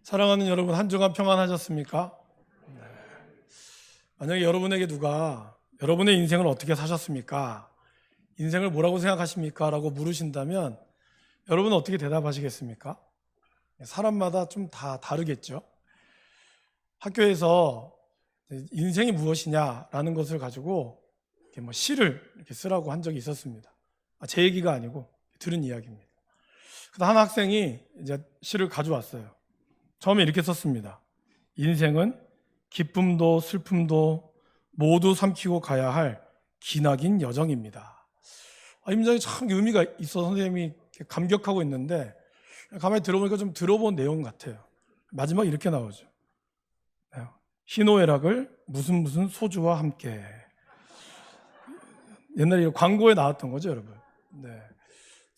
사랑하는 여러분, 한 주간 평안하셨습니까? 네. 만약에 여러분에게 누가 여러분의 인생을 어떻게 사셨습니까? 인생을 뭐라고 생각하십니까? 라고 물으신다면 여러분은 어떻게 대답하시겠습니까? 사람마다 좀 다 다르겠죠. 학교에서 인생이 무엇이냐라는 것을 가지고 이렇게 시를 이렇게 쓰라고 한 적이 있었습니다. 제 얘기가 아니고 들은 이야기입니다. 한 학생이 이제 시를 가져왔어요. 처음에 이렇게 썼습니다. 인생은 기쁨도 슬픔도 모두 삼키고 가야 할 기나긴 여정입니다. 이 문장이 참 의미가 있어서 선생님이 감격하고 있는데 가만히 들어보니까 좀 들어본 내용 같아요. 마지막에 이렇게 나오죠. 희노애락을 무슨 소주와 함께. 옛날에 광고에 나왔던 거죠, 여러분. 네.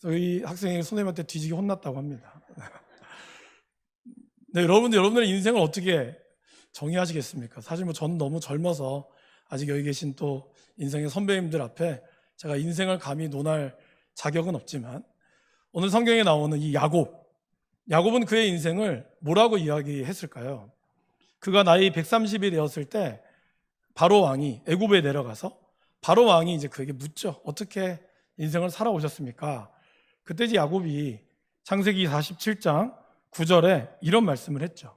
그래서 이 학생이 선생님한테 뒤지게 혼났다고 합니다. 네, 여러분들의 인생을 어떻게 정의하시겠습니까? 사실 저는 너무 젊어서 아직 여기 계신 또 인생의 선배님들 앞에 제가 인생을 감히 논할 자격은 없지만 오늘 성경에 나오는 이 야곱은 그의 인생을 뭐라고 이야기했을까요? 그가 나이 130이 되었을 때 바로 왕이 애굽에 내려가서 바로 왕이 이제 그에게 묻죠. 어떻게 인생을 살아오셨습니까? 그때 이제 야곱이 창세기 47장 9절에 이런 말씀을 했죠.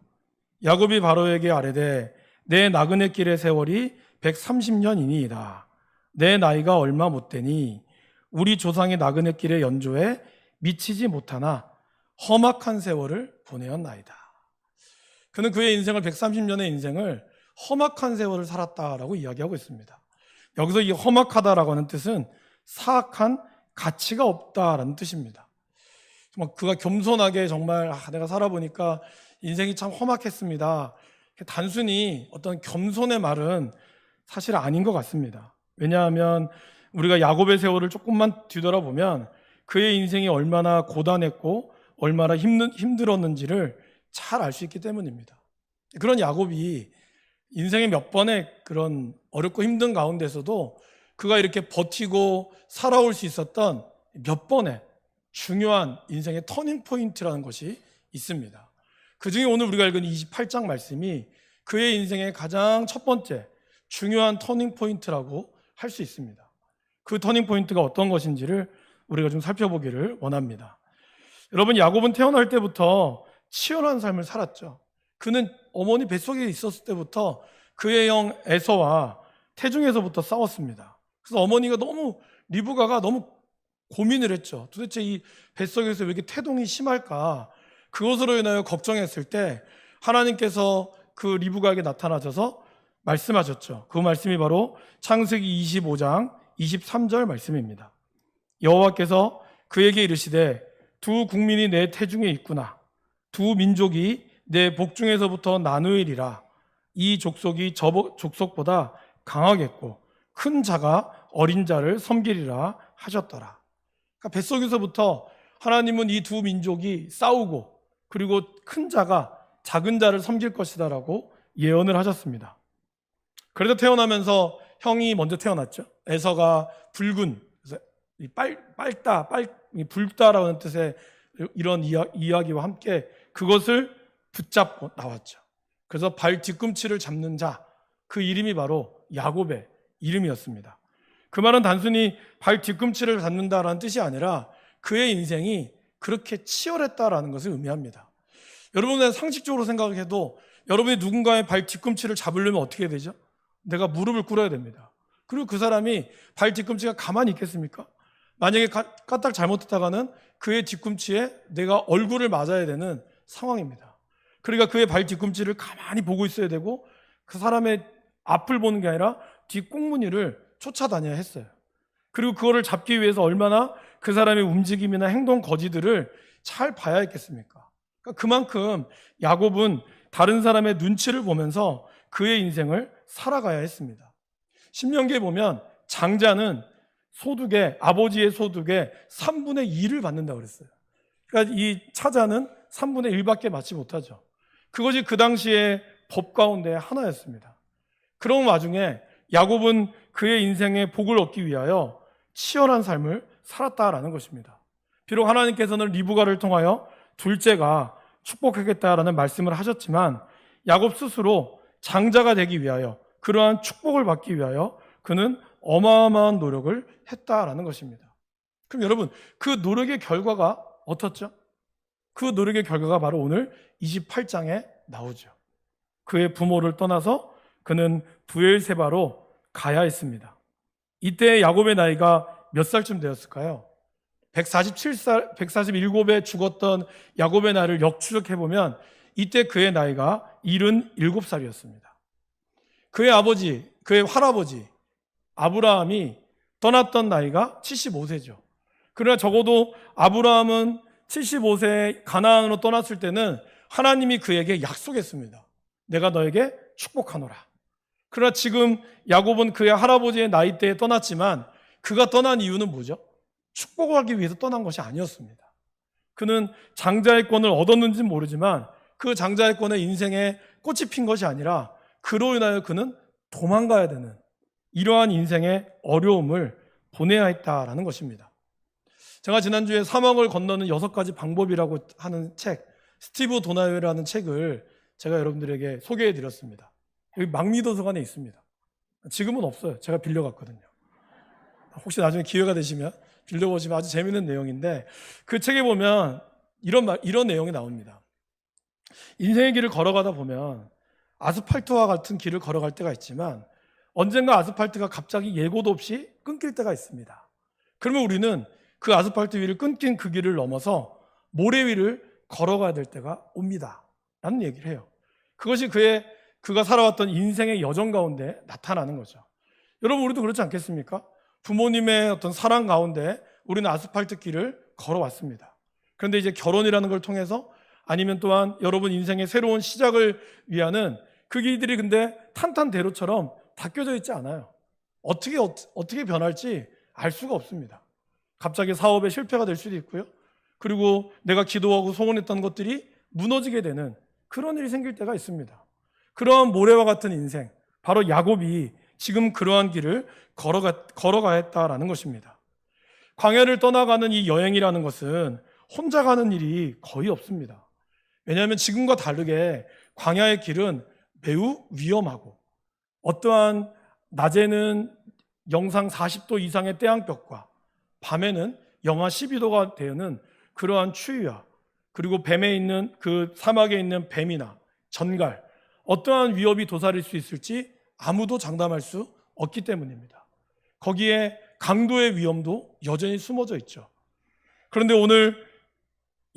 야곱이 바로에게 아뢰되 내 나그네 길의 세월이 130년이니이다. 내 나이가 얼마 못되니 우리 조상의 나그네 길의 연조에 미치지 못하나 험악한 세월을 보내었나이다. 그는 그의 인생을 130년의 인생을 험악한 세월을 살았다라고 이야기하고 있습니다. 여기서 이 험악하다라고 하는 뜻은 사악한 가치가 없다라는 뜻입니다. 그가 겸손하게 정말 내가 살아보니까 인생이 참 험악했습니다. 단순히 어떤 겸손의 말은 사실 아닌 것 같습니다. 왜냐하면 우리가 야곱의 세월을 조금만 뒤돌아보면 그의 인생이 얼마나 고단했고 얼마나 힘들었는지를 잘 알 수 있기 때문입니다. 그런 야곱이 인생의 몇 번의 그런 어렵고 힘든 가운데서도 그가 이렇게 버티고 살아올 수 있었던 몇 번의 중요한 인생의 터닝 포인트라는 것이 있습니다. 그 중에 오늘 우리가 읽은 28장 말씀이 그의 인생의 가장 첫 번째 중요한 터닝 포인트라고 할 수 있습니다. 그 터닝 포인트가 어떤 것인지를 우리가 좀 살펴보기를 원합니다. 여러분, 야곱은 태어날 때부터 치열한 삶을 살았죠. 그는 어머니 뱃속에 있었을 때부터 그의 형 에서와 태중에서부터 싸웠습니다. 그래서 어머니가 리브가가 너무 고민을 했죠. 도대체 이 뱃속에서 왜 이렇게 태동이 심할까? 그것으로 인하여 걱정했을 때 하나님께서 그 리브가에게 나타나셔서 말씀하셨죠. 그 말씀이 바로 창세기 25장 23절 말씀입니다. 여호와께서 그에게 이르시되 두 국민이 내 태중에 있구나. 두 민족이 내 복중에서부터 나누리라. 이 족속이 저 족속보다 강하겠고 큰 자가 어린 자를 섬기리라 하셨더라. 그러니까 뱃속에서부터 하나님은 이 두 민족이 싸우고 그리고 큰 자가 작은 자를 섬길 것이다라고 예언을 하셨습니다. 그래서 태어나면서 형이 먼저 태어났죠. 에서가 붉은, 붉다라는 뜻의 이런 이야기와 함께 그것을 붙잡고 나왔죠. 그래서 발 뒤꿈치를 잡는 자, 그 이름이 바로 야곱의 이름이었습니다. 그 말은 단순히 발 뒤꿈치를 잡는다라는 뜻이 아니라 그의 인생이 그렇게 치열했다라는 것을 의미합니다. 여러분은 상식적으로 생각해도 여러분이 누군가의 발 뒤꿈치를 잡으려면 어떻게 해야 되죠? 내가 무릎을 꿇어야 됩니다. 그리고 그 사람이 발 뒤꿈치가 가만히 있겠습니까? 만약에 까딱 잘못했다가는 그의 뒤꿈치에 내가 얼굴을 맞아야 되는 상황입니다. 그러니까 그의 발 뒤꿈치를 가만히 보고 있어야 되고 그 사람의 앞을 보는 게 아니라 뒷꽁무니를 쫓아다녀야 했어요. 그리고 그거를 잡기 위해서 얼마나 그 사람의 움직임이나 행동 거지들을 잘 봐야 했겠습니까? 그러니까 그만큼 야곱은 다른 사람의 눈치를 보면서 그의 인생을 살아가야 했습니다. 신명기에 보면 장자는 아버지의 소득의 3분의 2를 받는다고 그랬어요. 그러니까 이 차자는 3분의 1밖에 받지 못하죠. 그것이 그 당시의 법 가운데 하나였습니다. 그런 와중에 야곱은 그의 인생의 복을 얻기 위하여 치열한 삶을 살았다라는 것입니다. 비록 하나님께서는 리브가를 통하여 둘째가 축복하겠다라는 말씀을 하셨지만 야곱 스스로 장자가 되기 위하여, 그러한 축복을 받기 위하여 그는 어마어마한 노력을 했다라는 것입니다. 그럼 여러분, 그 노력의 결과가 어떻죠? 그 노력의 결과가 바로 오늘 28장에 나오죠. 그의 부모를 떠나서 그는 브엘세바로 가야 했습니다. 이때 야곱의 나이가 몇 살쯤 되었을까요? 147살, 147에 죽었던 야곱의 나이를 역추적해보면 이때 그의 나이가 77살이었습니다. 그의 아버지, 그의 할아버지 아브라함이 떠났던 나이가 75세죠. 그러나 적어도 아브라함은 75세에 가나안으로 떠났을 때는 하나님이 그에게 약속했습니다. 내가 너에게 축복하노라. 그러나 지금 야곱은 그의 할아버지의 나이대에 떠났지만 그가 떠난 이유는 뭐죠? 축복을 하기 위해서 떠난 것이 아니었습니다. 그는 장자의 권을 얻었는지는 모르지만 그 장자의 권의 인생에 꽃이 핀 것이 아니라 그로 인하여 그는 도망가야 되는 이러한 인생의 어려움을 보내야 했다라는 것입니다. 제가 지난주에 사막을 건너는 6가지 방법이라고 하는 책, 스티브 도나웨라는 책을 제가 여러분들에게 소개해 드렸습니다. 여기 망미도서관에 있습니다. 지금은 없어요. 제가 빌려갔거든요. 혹시 나중에 기회가 되시면 빌려보시면 아주 재미있는 내용인데, 그 책에 보면 이런 내용이 나옵니다. 인생의 길을 걸어가다 보면 아스팔트와 같은 길을 걸어갈 때가 있지만 언젠가 아스팔트가 갑자기 예고도 없이 끊길 때가 있습니다. 그러면 우리는 그 아스팔트 위를 끊긴 그 길을 넘어서 모래 위를 걸어가야 될 때가 옵니다 라는 얘기를 해요. 그것이 그가 살아왔던 인생의 여정 가운데 나타나는 거죠. 여러분, 우리도 그렇지 않겠습니까? 부모님의 어떤 사랑 가운데 우리는 아스팔트 길을 걸어왔습니다. 그런데 이제 결혼이라는 걸 통해서, 아니면 또한 여러분 인생의 새로운 시작을 위하는 그 길들이 근데 탄탄대로처럼 닦여져 있지 않아요. 어떻게 변할지 알 수가 없습니다. 갑자기 사업에 실패가 될 수도 있고요. 그리고 내가 기도하고 소원했던 것들이 무너지게 되는 그런 일이 생길 때가 있습니다. 그러한 모래와 같은 인생, 바로 야곱이 지금 그러한 길을 걸어가야 했다라는 것입니다. 광야를 떠나가는 이 여행이라는 것은 혼자 가는 일이 거의 없습니다. 왜냐하면 지금과 다르게 광야의 길은 매우 위험하고, 어떠한 낮에는 영상 40도 이상의 태양볕과 밤에는 영하 12도가 되는 그러한 추위와, 그리고 그 사막에 있는 뱀이나 전갈, 어떠한 위협이 도사릴 수 있을지 아무도 장담할 수 없기 때문입니다. 거기에 강도의 위험도 여전히 숨어져 있죠. 그런데 오늘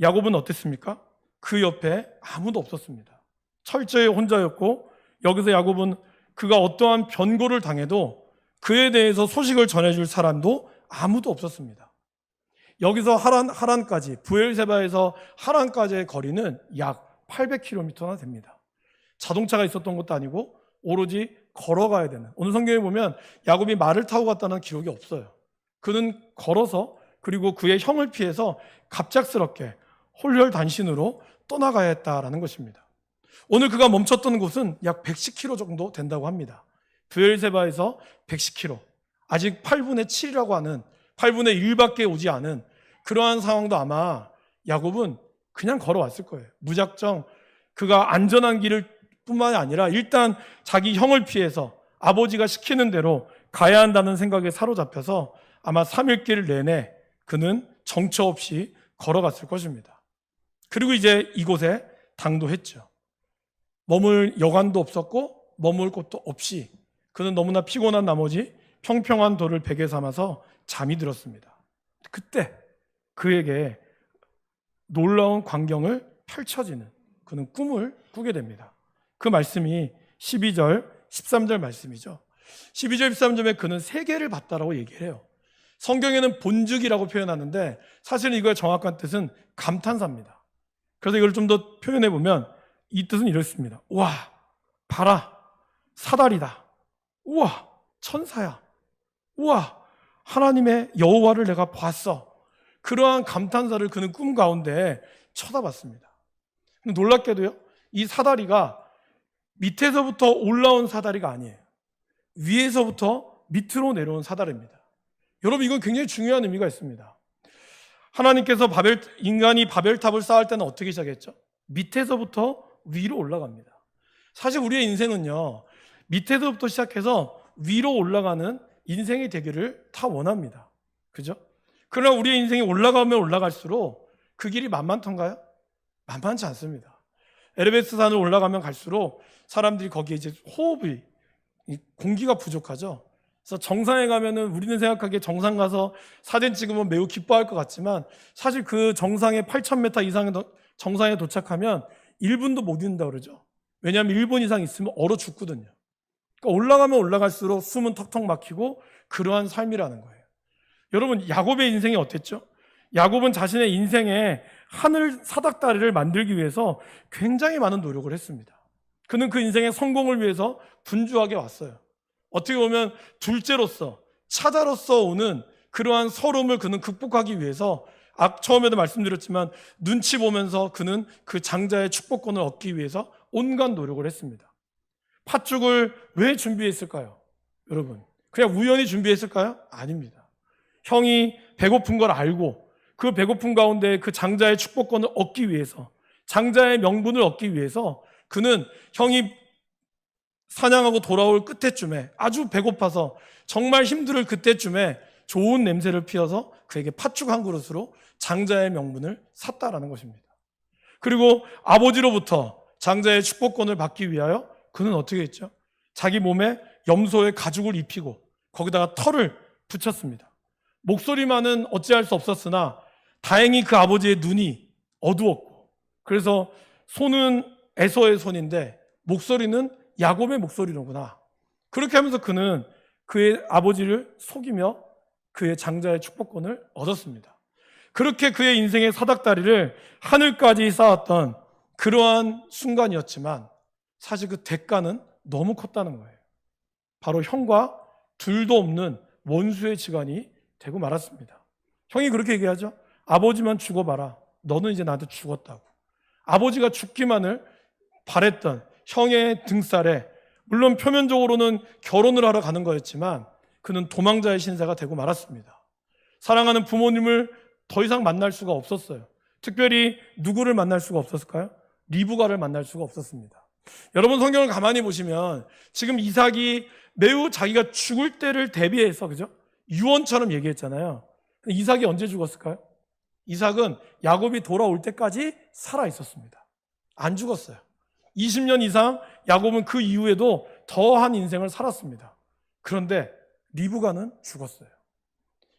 야곱은 어땠습니까? 그 옆에 아무도 없었습니다. 철저히 혼자였고, 여기서 야곱은 그가 어떠한 변고를 당해도 그에 대해서 소식을 전해줄 사람도 아무도 없었습니다. 여기서 하란까지, 브엘세바에서 하란까지의 거리는 약 800km나 됩니다. 자동차가 있었던 것도 아니고 오로지 걸어가야 되는, 오늘 성경에 보면 야곱이 말을 타고 갔다는 기록이 없어요. 그는 걸어서, 그리고 그의 형을 피해서 갑작스럽게 홀혈단신으로 떠나가야 했다라는 것입니다. 오늘 그가 멈췄던 곳은 약 110km 정도 된다고 합니다. 브엘세바에서 110km, 아직 8분의 7이라고 하는 8분의 1밖에 오지 않은 그러한 상황도 아마 야곱은 그냥 걸어왔을 거예요. 무작정 그가 안전한 길을 뿐만이 아니라 일단 자기 형을 피해서 아버지가 시키는 대로 가야 한다는 생각에 사로잡혀서 아마 3일길 내내 그는 정처 없이 걸어갔을 것입니다. 그리고 이제 이곳에 당도했죠. 머물 여관도 없었고 머물 곳도 없이 그는 너무나 피곤한 나머지 평평한 돌을 베개 삼아서 잠이 들었습니다. 그때 그에게 놀라운 광경을 펼쳐지는 그는 꿈을 꾸게 됩니다. 그 말씀이 12절, 13절 말씀이죠. 12절, 13절에 그는 세계를 봤다라고 얘기를 해요. 성경에는 본즉이라고 표현하는데 사실은 이거의 정확한 뜻은 감탄사입니다. 그래서 이걸 좀 더 표현해 보면 이 뜻은 이렇습니다. 와, 봐라, 사다리다. 우와, 천사야. 우와, 하나님의 여호와를 내가 봤어. 그러한 감탄사를 그는 꿈 가운데 쳐다봤습니다. 놀랍게도요, 이 사다리가 밑에서부터 올라온 사다리가 아니에요. 위에서부터 밑으로 내려온 사다리입니다. 여러분, 이건 굉장히 중요한 의미가 있습니다. 하나님께서 인간이 바벨탑을 쌓을 때는 어떻게 시작했죠? 밑에서부터 위로 올라갑니다. 사실 우리의 인생은요, 밑에서부터 시작해서 위로 올라가는 인생이 되기를 다 원합니다. 그죠? 그러나 우리의 인생이 올라가면 올라갈수록 그 길이 만만한가요? 만만치 않습니다. 에베레스트 산을 올라가면 갈수록 사람들이 거기에 이제 호흡이, 공기가 부족하죠. 그래서 정상에 가면은 우리는 생각하기에 정상 가서 사진 찍으면 매우 기뻐할 것 같지만 사실 그 정상의 8,000m 이상의 정상에 도착하면 1분도 못 있는다고 그러죠. 왜냐하면 1분 이상 있으면 얼어 죽거든요. 그러니까 올라가면 올라갈수록 숨은 턱턱 막히고 그러한 삶이라는 거예요. 여러분, 야곱의 인생이 어땠죠? 야곱은 자신의 인생에 하늘 사닥다리를 만들기 위해서 굉장히 많은 노력을 했습니다. 그는 그 인생의 성공을 위해서 분주하게 왔어요. 어떻게 보면 둘째로서, 차자로서 오는 그러한 서름을 그는 극복하기 위해서 처음에도 말씀드렸지만 눈치 보면서 그는 그 장자의 축복권을 얻기 위해서 온갖 노력을 했습니다. 팥죽을 왜 준비했을까요? 여러분, 그냥 우연히 준비했을까요? 아닙니다. 형이 배고픈 걸 알고 그 배고픔 가운데 그 장자의 축복권을 얻기 위해서, 장자의 명분을 얻기 위해서 그는 형이 사냥하고 돌아올 끝에쯤에 아주 배고파서 정말 힘들 그때쯤에 좋은 냄새를 피워서 그에게 팥죽 한 그릇으로 장자의 명분을 샀다라는 것입니다. 그리고 아버지로부터 장자의 축복권을 받기 위하여 그는 어떻게 했죠? 자기 몸에 염소의 가죽을 입히고 거기다가 털을 붙였습니다. 목소리만은 어찌할 수 없었으나 다행히 그 아버지의 눈이 어두웠고, 그래서 손은 에서의 손인데 목소리는 야곱의 목소리로구나. 그렇게 하면서 그는 그의 아버지를 속이며 그의 장자의 축복권을 얻었습니다. 그렇게 그의 인생의 사닥다리를 하늘까지 쌓았던 그러한 순간이었지만 사실 그 대가는 너무 컸다는 거예요. 바로 형과 둘도 없는 원수의 지간이 되고 말았습니다. 형이 그렇게 얘기하죠. 아버지만 죽어봐라. 너는 이제 나한테 죽었다고. 아버지가 죽기만을 바랬던 형의 등살에, 물론 표면적으로는 결혼을 하러 가는 거였지만 그는 도망자의 신세가 되고 말았습니다. 사랑하는 부모님을 더 이상 만날 수가 없었어요. 특별히 누구를 만날 수가 없었을까요? 리브가를 만날 수가 없었습니다. 여러분, 성경을 가만히 보시면 지금 이삭이 매우 자기가 죽을 때를 대비해서, 그죠? 유언처럼 얘기했잖아요. 이삭이 언제 죽었을까요? 이삭은 야곱이 돌아올 때까지 살아 있었습니다. 안 죽었어요. 20년 이상 야곱은 그 이후에도 더한 인생을 살았습니다. 그런데 리브가는 죽었어요.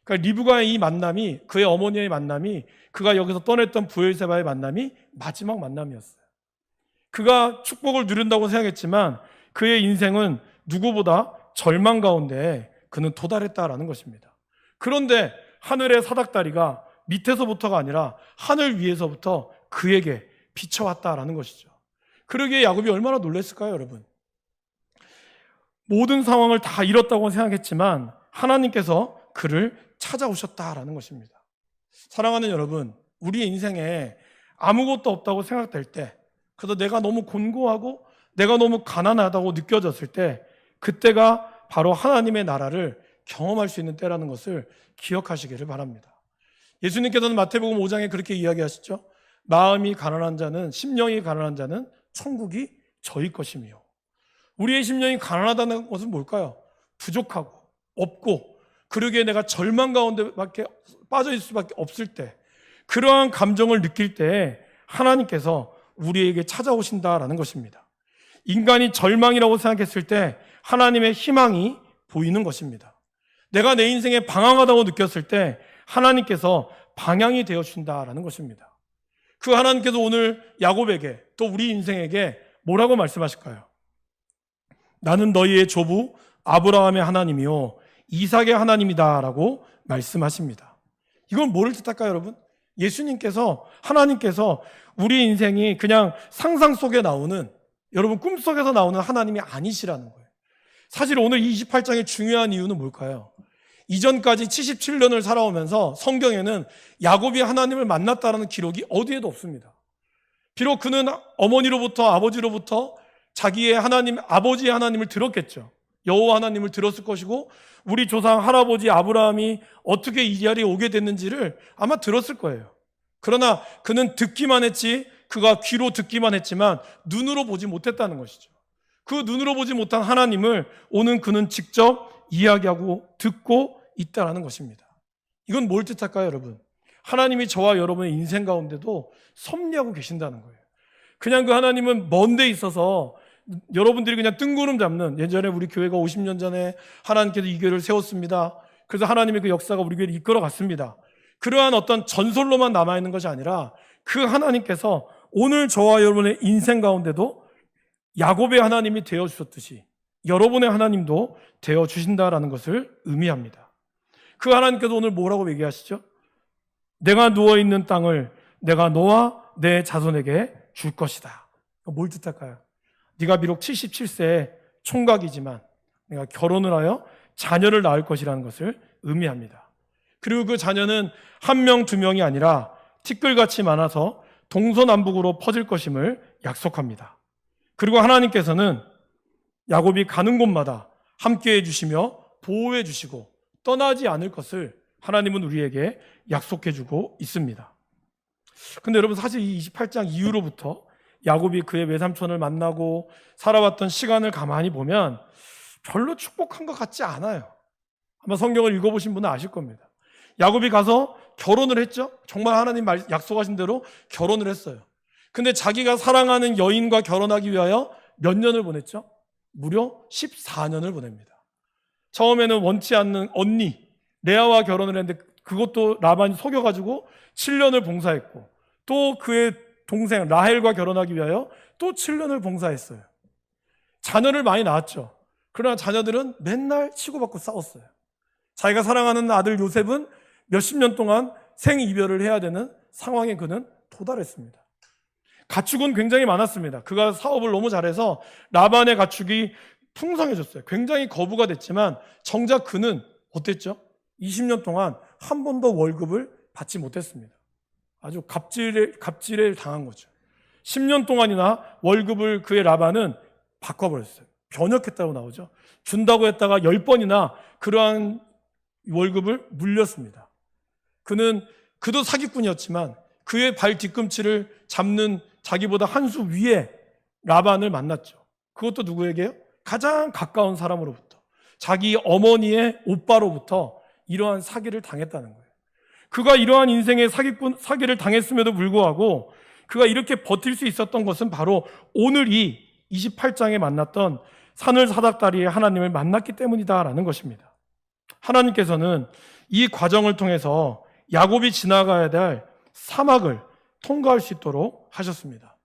그러니까 리브가의 이 만남이, 그의 어머니의 만남이, 그가 여기서 떠났던 브엘세바의 만남이 마지막 만남이었어요. 그가 축복을 누린다고 생각했지만 그의 인생은 누구보다 절망 가운데 그는 도달했다라는 것입니다. 그런데 하늘의 사닥다리가 밑에서부터가 아니라 하늘 위에서부터 그에게 비춰왔다라는 것이죠. 그러기에 야곱이 얼마나 놀랐을까요, 여러분? 모든 상황을 다 잃었다고 생각했지만 하나님께서 그를 찾아오셨다라는 것입니다. 사랑하는 여러분, 우리의 인생에 아무것도 없다고 생각될 때, 그래서 내가 너무 곤고하고 내가 너무 가난하다고 느껴졌을 때, 그때가 바로 하나님의 나라를 경험할 수 있는 때라는 것을 기억하시기를 바랍니다. 예수님께서는 마태복음 5장에 그렇게 이야기하시죠. 마음이 가난한 자는, 심령이 가난한 자는 천국이 저희 것이며. 우리의 심령이 가난하다는 것은 뭘까요? 부족하고 없고, 그러기에 내가 절망 가운데밖에 빠져 있을 수밖에 없을 때, 그러한 감정을 느낄 때 하나님께서 우리에게 찾아오신다라는 것입니다. 인간이 절망이라고 생각했을 때 하나님의 희망이 보이는 것입니다. 내가 내 인생에 방황하다고 느꼈을 때 하나님께서 방향이 되어준다라는 것입니다. 그 하나님께서 오늘 야곱에게, 또 우리 인생에게 뭐라고 말씀하실까요? 나는 너희의 조부 아브라함의 하나님이요 이삭의 하나님이다라고 말씀하십니다. 이건 뭐를 뜻할까요, 여러분? 예수님께서, 하나님께서 우리 인생이 그냥 상상 속에 나오는, 여러분 꿈속에서 나오는 하나님이 아니시라는 거예요. 사실 오늘 28장의 중요한 이유는 뭘까요? 이전까지 77년을 살아오면서 성경에는 야곱이 하나님을 만났다는 기록이 어디에도 없습니다. 비록 그는 어머니로부터, 아버지로부터 자기의 하나님, 아버지의 하나님을 들었겠죠. 여호와 하나님을 들었을 것이고 우리 조상 할아버지 아브라함이 어떻게 이 자리에 오게 됐는지를 아마 들었을 거예요. 그러나 그는 듣기만 했지 그가 귀로 듣기만 했지만 눈으로 보지 못했다는 것이죠. 그 눈으로 보지 못한 하나님을 오늘 그는 직접 이야기하고 듣고 있다는 것입니다. 이건 뭘 뜻할까요, 여러분? 하나님이 저와 여러분의 인생 가운데도 섭리하고 계신다는 거예요. 그냥 그 하나님은 먼 데 있어서 여러분들이 그냥 뜬구름 잡는, 예전에 우리 교회가 50년 전에 하나님께서 이 교회를 세웠습니다. 그래서 하나님의 그 역사가 우리 교회를 이끌어 갔습니다. 그러한 어떤 전설로만 남아있는 것이 아니라 그 하나님께서 오늘 저와 여러분의 인생 가운데도 야곱의 하나님이 되어주셨듯이 여러분의 하나님도 되어주신다라는 것을 의미합니다. 그 하나님께서 오늘 뭐라고 얘기하시죠? 내가 누워있는 땅을 내가 너와 내 자손에게 줄 것이다. 뭘 뜻할까요? 네가 비록 77세의 총각이지만 내가 결혼을 하여 자녀를 낳을 것이라는 것을 의미합니다. 그리고 그 자녀는 한 명, 두 명이 아니라 티끌같이 많아서 동서남북으로 퍼질 것임을 약속합니다. 그리고 하나님께서는 야곱이 가는 곳마다 함께해 주시며 보호해 주시고 떠나지 않을 것을 하나님은 우리에게 약속해 주고 있습니다. 근데 여러분, 사실 이 28장 이후로부터 야곱이 그의 외삼촌을 만나고 살아왔던 시간을 가만히 보면 별로 축복한 것 같지 않아요. 아마 성경을 읽어보신 분은 아실 겁니다. 야곱이 가서 결혼을 했죠. 정말 하나님 약속하신 대로 결혼을 했어요. 근데 자기가 사랑하는 여인과 결혼하기 위하여 몇 년을 보냈죠? 무려 14년을 보냅니다. 처음에는 원치 않는 언니 레아와 결혼을 했는데 그것도 라반이 속여가지고 7년을 봉사했고, 또 그의 동생 라헬과 결혼하기 위하여 또 7년을 봉사했어요. 자녀를 많이 낳았죠. 그러나 자녀들은 맨날 치고받고 싸웠어요. 자기가 사랑하는 아들 요셉은 몇십 년 동안 생이별을 해야 되는 상황에 그는 도달했습니다. 가축은 굉장히 많았습니다. 그가 사업을 너무 잘해서 라반의 가축이 풍성해졌어요. 굉장히 거부가 됐지만 정작 그는 어땠죠? 20년 동안 한 번도 월급을 받지 못했습니다. 아주 갑질을 당한 거죠. 10년 동안이나 월급을 그의 라반은 바꿔버렸어요. 변혁했다고 나오죠. 준다고 했다가 10번이나 그러한 월급을 물렸습니다. 그도 사기꾼이었지만 그의 발 뒤꿈치를 잡는 자기보다 한 수 위에 라반을 만났죠. 그것도 누구에게요? 가장 가까운 사람으로부터, 자기 어머니의 오빠로부터 이러한 사기를 당했다는 거예요. 그가 이러한 인생의 사기를 당했음에도 불구하고 그가 이렇게 버틸 수 있었던 것은 바로 오늘 이 28장에 만났던 산을사닥다리의 하나님을 만났기 때문이다라는 것입니다. 하나님께서는 이 과정을 통해서 야곱이 지나가야 될 사막을 통과할 수 있도록 하셨습니다.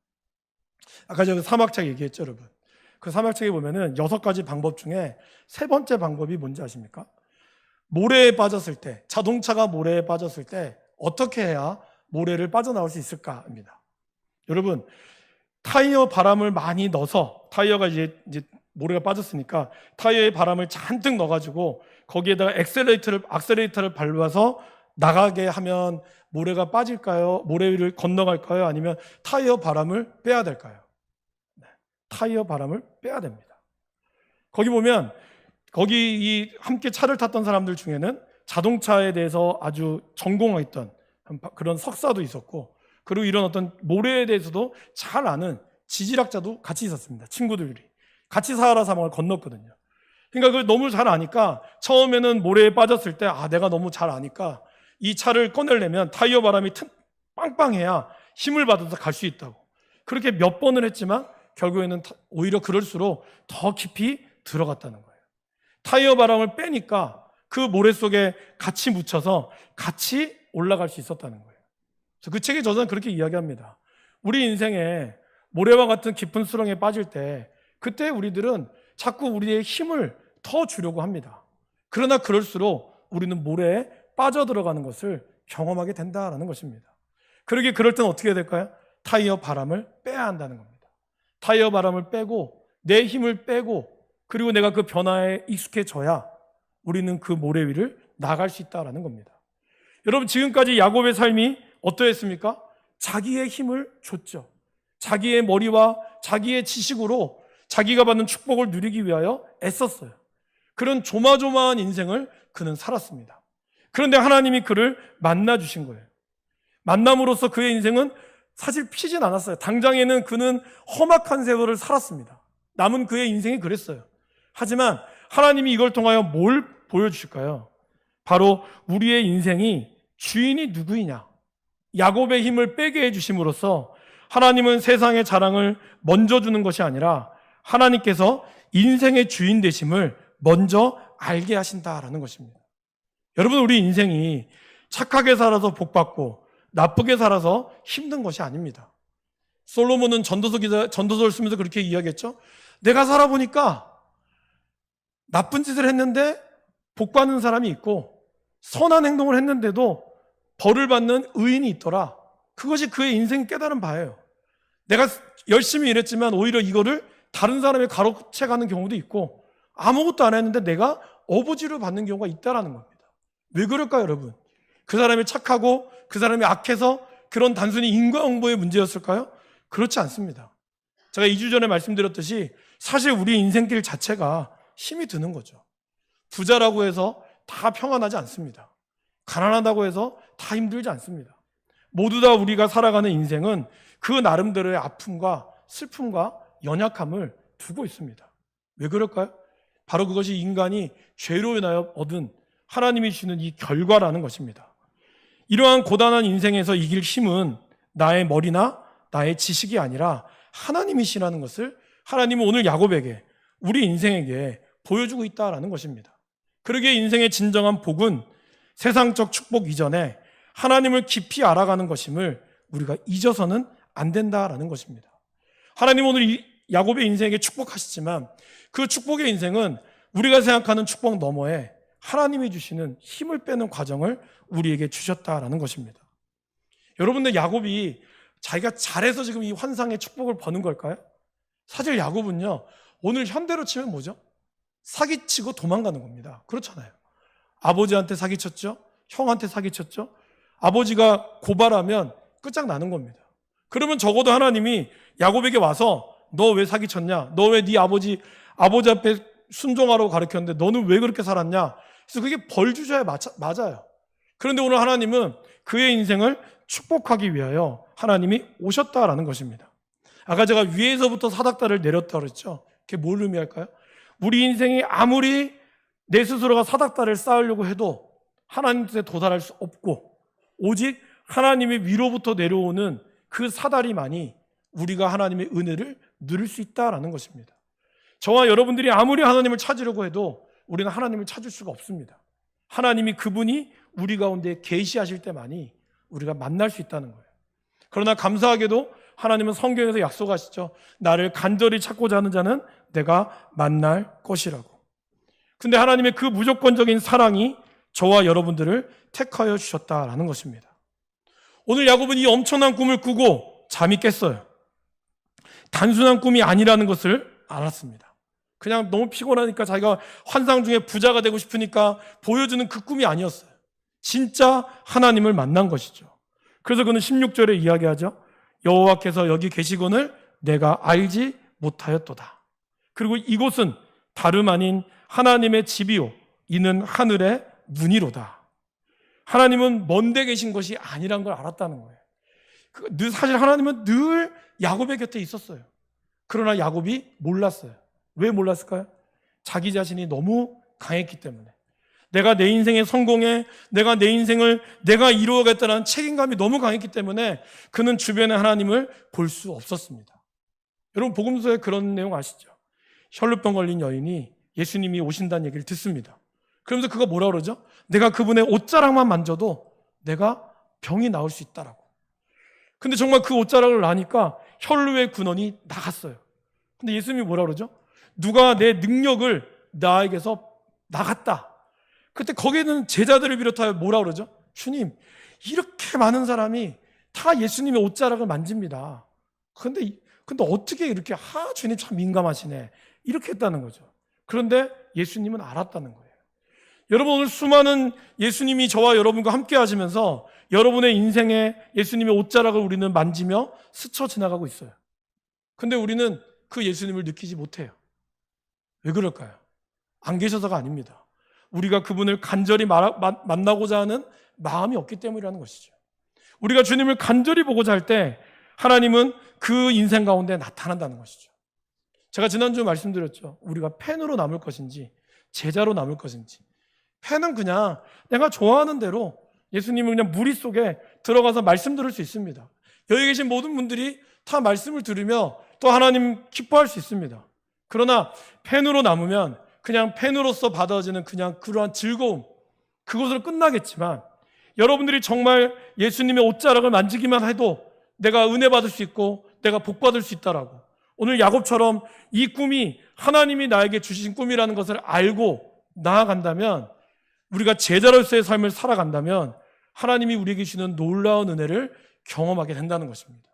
아까 제가 사막책 얘기했죠, 여러분. 그 사막책에 보면은 6가지 방법 중에 3번째 방법이 뭔지 아십니까? 모래에 빠졌을 때, 자동차가 모래에 빠졌을 때 어떻게 해야 모래를 빠져나올 수 있을까입니다. 여러분, 타이어 바람을 많이 넣어서, 타이어가 이제 모래가 빠졌으니까 타이어에 바람을 잔뜩 넣어가지고 거기에다가 악셀레이터를 밟아서 나가게 하면 모래가 빠질까요? 모래 위를 건너갈까요? 아니면 타이어 바람을 빼야 될까요? 네, 타이어 바람을 빼야 됩니다. 거기 보면 거기 함께 차를 탔던 사람들 중에는 자동차에 대해서 아주 전공했던 그런 석사도 있었고, 그리고 이런 어떤 모래에 대해서도 잘 아는 지질학자도 같이 있었습니다. 친구들이 같이 사하라 사막을 건넜거든요. 그러니까 그걸 너무 잘 아니까 처음에는 모래에 빠졌을 때 내가 너무 잘 아니까 이 차를 꺼내려면 타이어 바람이 빵빵해야 힘을 받아서 갈 수 있다고, 그렇게 몇 번을 했지만 결국에는 오히려 그럴수록 더 깊이 들어갔다는 거예요. 타이어 바람을 빼니까 그 모래 속에 같이 묻혀서 같이 올라갈 수 있었다는 거예요. 그 책의 저자는 그렇게 이야기합니다. 우리 인생에 모래와 같은 깊은 수렁에 빠질 때 그때 우리들은 자꾸 우리의 힘을 더 주려고 합니다. 그러나 그럴수록 우리는 모래에 빠져들어가는 것을 경험하게 된다는 것입니다. 그럴 때는 어떻게 해야 될까요? 타이어 바람을 빼야 한다는 겁니다. 타이어 바람을 빼고 내 힘을 빼고, 그리고 내가 그 변화에 익숙해져야 우리는 그 모래 위를 나갈 수 있다는 겁니다. 여러분, 지금까지 야곱의 삶이 어떠했습니까? 자기의 힘을 줬죠. 자기의 머리와 자기의 지식으로 자기가 받는 축복을 누리기 위하여 애썼어요. 그런 조마조마한 인생을 그는 살았습니다. 그런데 하나님이 그를 만나주신 거예요. 만남으로써 그의 인생은 사실 피진 않았어요. 당장에는 그는 험악한 세월을 살았습니다. 남은 그의 인생이 그랬어요. 하지만 하나님이 이걸 통하여 뭘 보여주실까요? 바로 우리의 인생이 주인이 누구이냐, 야곱의 힘을 빼게 해주심으로써 하나님은 세상의 자랑을 먼저 주는 것이 아니라 하나님께서 인생의 주인 되심을 먼저 알게 하신다라는 것입니다. 여러분, 우리 인생이 착하게 살아서 복받고 나쁘게 살아서 힘든 것이 아닙니다. 솔로몬은 전도서를 쓰면서 그렇게 이야기했죠. 내가 살아보니까 나쁜 짓을 했는데 복받는 사람이 있고 선한 행동을 했는데도 벌을 받는 의인이 있더라. 그것이 그의 인생 깨달은 바예요. 내가 열심히 일했지만 오히려 이거를 다른 사람이 가로채가는 경우도 있고 아무것도 안 했는데 내가 어부지를 받는 경우가 있다라는 겁니다. 왜 그럴까요, 여러분? 그 사람이 착하고 그 사람이 악해서 그런 단순히 인과응보의 문제였을까요? 그렇지 않습니다. 제가 2주 전에 말씀드렸듯이 사실 우리 인생길 자체가 힘이 드는 거죠. 부자라고 해서 다 평안하지 않습니다. 가난하다고 해서 다 힘들지 않습니다. 모두 다 우리가 살아가는 인생은 그 나름대로의 아픔과 슬픔과 연약함을 두고 있습니다. 왜 그럴까요? 바로 그것이 인간이 죄로 인하여 얻은 하나님이 주시는 이 결과라는 것입니다. 이러한 고단한 인생에서 이길 힘은 나의 머리나 나의 지식이 아니라 하나님이시라는 것을 하나님은 오늘 야곱에게, 우리 인생에게 보여주고 있다라는 것입니다. 그러기에 인생의 진정한 복은 세상적 축복 이전에 하나님을 깊이 알아가는 것임을 우리가 잊어서는 안 된다라는 것입니다. 하나님 오늘 이 야곱의 인생에게 축복하시지만 그 축복의 인생은 우리가 생각하는 축복 너머에 하나님이 주시는 힘을 빼는 과정을 우리에게 주셨다라는 것입니다. 여러분들, 야곱이 자기가 잘해서 지금 이 환상의 축복을 버는 걸까요? 사실 야곱은요, 오늘 현대로 치면 뭐죠? 사기치고 도망가는 겁니다. 그렇잖아요. 아버지한테 사기쳤죠? 형한테 사기쳤죠? 아버지가 고발하면 끝장나는 겁니다. 그러면 적어도 하나님이 야곱에게 와서 너 왜 사기쳤냐? 너 왜 네 아버지 앞에 순종하라고 가르쳤는데 너는 왜 그렇게 살았냐? 그래서 그게 벌 주셔야 맞아요. 그런데 오늘 하나님은 그의 인생을 축복하기 위하여 하나님이 오셨다라는 것입니다. 아까 제가 위에서부터 사닥다리를 내렸다 그랬죠. 그게 뭘 의미할까요? 우리 인생이 아무리 내 스스로가 사닥다리를 쌓으려고 해도 하나님께 도달할 수 없고 오직 하나님의 위로부터 내려오는 그 사다리만이 우리가 하나님의 은혜를 누릴 수 있다라는 것입니다. 저와 여러분들이 아무리 하나님을 찾으려고 해도 우리는 하나님을 찾을 수가 없습니다. 하나님이 그분이 우리 가운데 계시하실 때만이 우리가 만날 수 있다는 거예요. 그러나 감사하게도 하나님은 성경에서 약속하시죠. 나를 간절히 찾고자 하는 자는 내가 만날 것이라고. 근데 하나님의 그 무조건적인 사랑이 저와 여러분들을 택하여 주셨다라는 것입니다. 오늘 야곱은 이 엄청난 꿈을 꾸고 잠이 깼어요. 단순한 꿈이 아니라는 것을 알았습니다. 그냥 너무 피곤하니까 자기가 환상 중에 부자가 되고 싶으니까 보여주는 그 꿈이 아니었어요. 진짜 하나님을 만난 것이죠. 그래서 그는 16절에 이야기하죠. 여호와께서 여기 계시거늘 내가 알지 못하였도다. 그리고 이곳은 다름 아닌 하나님의 집이요 이는 하늘의 문이로다. 하나님은 먼데 계신 것이 아니란 걸 알았다는 거예요. 사실 하나님은 늘 야곱의 곁에 있었어요. 그러나 야곱이 몰랐어요. 왜 몰랐을까요? 자기 자신이 너무 강했기 때문에. 내가 내 인생의 성공에, 내가 내 인생을 내가 이루어가겠다는 책임감이 너무 강했기 때문에 그는 주변에 하나님을 볼 수 없었습니다. 여러분, 복음서에 그런 내용 아시죠? 혈루병 걸린 여인이 예수님이 오신다는 얘기를 듣습니다. 그러면서 그가 뭐라 그러죠? 내가 그분의 옷자락만 만져도 내가 병이 나을 수 있다라고. 근데 정말 그 옷자락을 나니까 혈루의 근원이 나갔어요. 근데 예수님이 뭐라 그러죠? 누가 내 능력을 나에게서 나갔다. 그때 거기에는 제자들을 비롯하여 뭐라 그러죠? 주님, 이렇게 많은 사람이 다 예수님의 옷자락을 만집니다. 근데 어떻게 이렇게 주님 참 민감하시네. 이렇게 했다는 거죠. 그런데 예수님은 알았다는 거예요. 여러분, 오늘 수많은 예수님이 저와 여러분과 함께 하시면서 여러분의 인생에 예수님의 옷자락을 우리는 만지며 스쳐 지나가고 있어요. 근데 우리는 그 예수님을 느끼지 못해요. 왜 그럴까요? 안 계셔서가 아닙니다. 우리가 그분을 간절히 만나고자 하는 마음이 없기 때문이라는 것이죠. 우리가 주님을 간절히 보고자 할 때 하나님은 그 인생 가운데 나타난다는 것이죠. 제가 지난주 말씀드렸죠. 우리가 팬으로 남을 것인지 제자로 남을 것인지. 팬은 그냥 내가 좋아하는 대로 예수님은 그냥 무리 속에 들어가서 말씀 들을 수 있습니다. 여기 계신 모든 분들이 다 말씀을 들으며 또 하나님 기뻐할 수 있습니다. 그러나 팬으로 남으면 그냥 팬으로서 받아지는 그냥 그러한 즐거움, 그것으로 끝나겠지만 여러분들이 정말 예수님의 옷자락을 만지기만 해도 내가 은혜 받을 수 있고 내가 복 받을 수 있다라고, 오늘 야곱처럼 이 꿈이 하나님이 나에게 주신 꿈이라는 것을 알고 나아간다면, 우리가 제자로서의 삶을 살아간다면 하나님이 우리에게 주시는 놀라운 은혜를 경험하게 된다는 것입니다.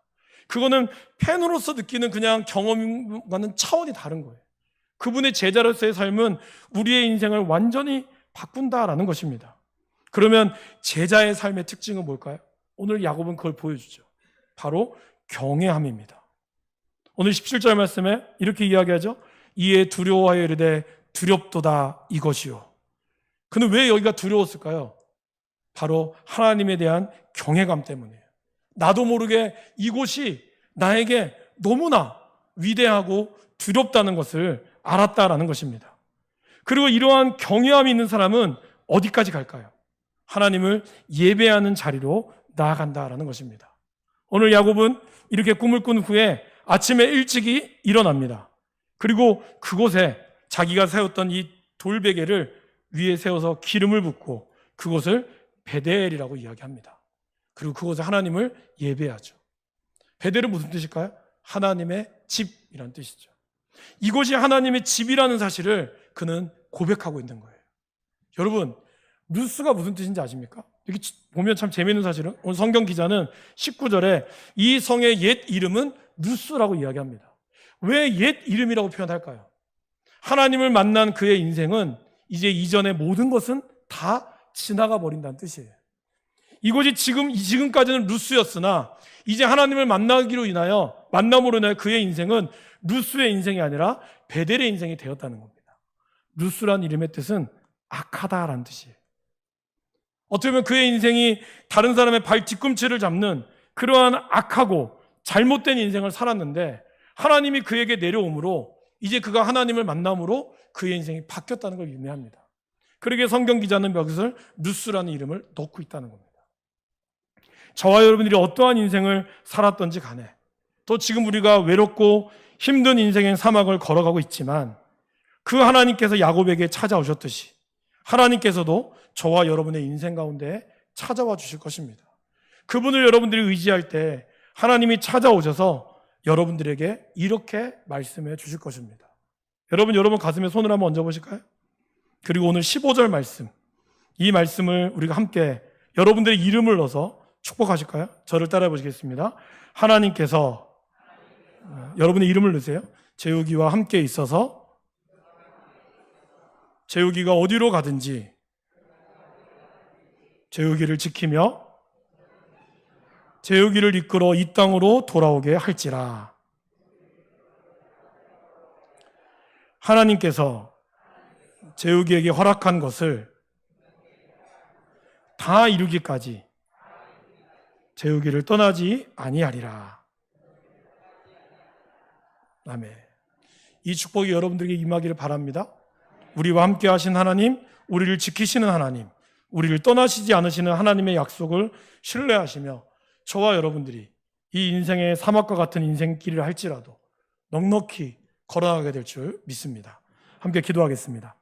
그거는 팬으로서 느끼는 그냥 경험과는 차원이 다른 거예요. 그분의 제자로서의 삶은 우리의 인생을 완전히 바꾼다라는 것입니다. 그러면 제자의 삶의 특징은 뭘까요? 오늘 야곱은 그걸 보여주죠. 바로 경외함입니다. 오늘 17절 말씀에 이렇게 이야기하죠. 이에 두려워하여 이르되 두렵도다 이것이요. 그는 왜 여기가 두려웠을까요? 바로 하나님에 대한 경외감 때문이에요. 나도 모르게 이곳이 나에게 너무나 위대하고 두렵다는 것을 알았다라는 것입니다. 그리고 이러한 경외함이 있는 사람은 어디까지 갈까요? 하나님을 예배하는 자리로 나아간다라는 것입니다. 오늘 야곱은 이렇게 꿈을 꾼 후에 아침에 일찍이 일어납니다. 그리고 그곳에 자기가 세웠던 이 돌베개를 위에 세워서 기름을 붓고 그곳을 베델이라고 이야기합니다. 그리고 그곳에 하나님을 예배하죠. 베델은 무슨 뜻일까요? 하나님의 집이라는 뜻이죠. 이곳이 하나님의 집이라는 사실을 그는 고백하고 있는 거예요. 여러분, 루스가 무슨 뜻인지 아십니까? 여기 보면 참 재미있는 사실은 오늘 성경 기자는 19절에 이 성의 옛 이름은 루스라고 이야기합니다. 왜 옛 이름이라고 표현할까요? 하나님을 만난 그의 인생은 이제 이전의 모든 것은 다 지나가 버린다는 뜻이에요. 이곳이 지금까지는 루스였으나 이제 하나님을 만나기로 인하여, 만남으로 인하여 그의 인생은 루스의 인생이 아니라 베델의 인생이 되었다는 겁니다. 루스란 이름의 뜻은 악하다라는 뜻이에요. 어떻게 보면 그의 인생이 다른 사람의 발 뒤꿈치를 잡는 그러한 악하고 잘못된 인생을 살았는데 하나님이 그에게 내려옴으로 이제 그가 하나님을 만남으로 그의 인생이 바뀌었다는 걸 의미합니다. 그러기에 성경 기자는 여기서 루스라는 이름을 넣고 있다는 겁니다. 저와 여러분들이 어떠한 인생을 살았던지 간에, 또 지금 우리가 외롭고 힘든 인생의 사막을 걸어가고 있지만 그 하나님께서 야곱에게 찾아오셨듯이 하나님께서도 저와 여러분의 인생 가운데 찾아와 주실 것입니다. 그분을 여러분들이 의지할 때 하나님이 찾아오셔서 여러분들에게 이렇게 말씀해 주실 것입니다. 여러분 가슴에 손을 한번 얹어 보실까요? 그리고 오늘 15절 말씀, 이 말씀을 우리가 함께 여러분들의 이름을 넣어서 축복하실까요? 저를 따라해 보시겠습니다. 하나님께서, 여러분의 이름을 넣으세요. 재욱이와 함께 있어서 재욱이가 어디로 가든지 재욱이를 지키며 재욱이를 이끌어 이 땅으로 돌아오게 할지라. 하나님께서 재욱이에게 허락한 것을 다 이루기까지 재욱이를 떠나지 아니하리라. 아멘. 이 축복이 여러분들에게 임하기를 바랍니다. 우리와 함께 하신 하나님, 우리를 지키시는 하나님, 우리를 떠나시지 않으시는 하나님의 약속을 신뢰하시며 저와 여러분들이 이 인생의 사막과 같은 인생길을 할지라도 넉넉히 걸어가게 될 줄 믿습니다. 함께 기도하겠습니다.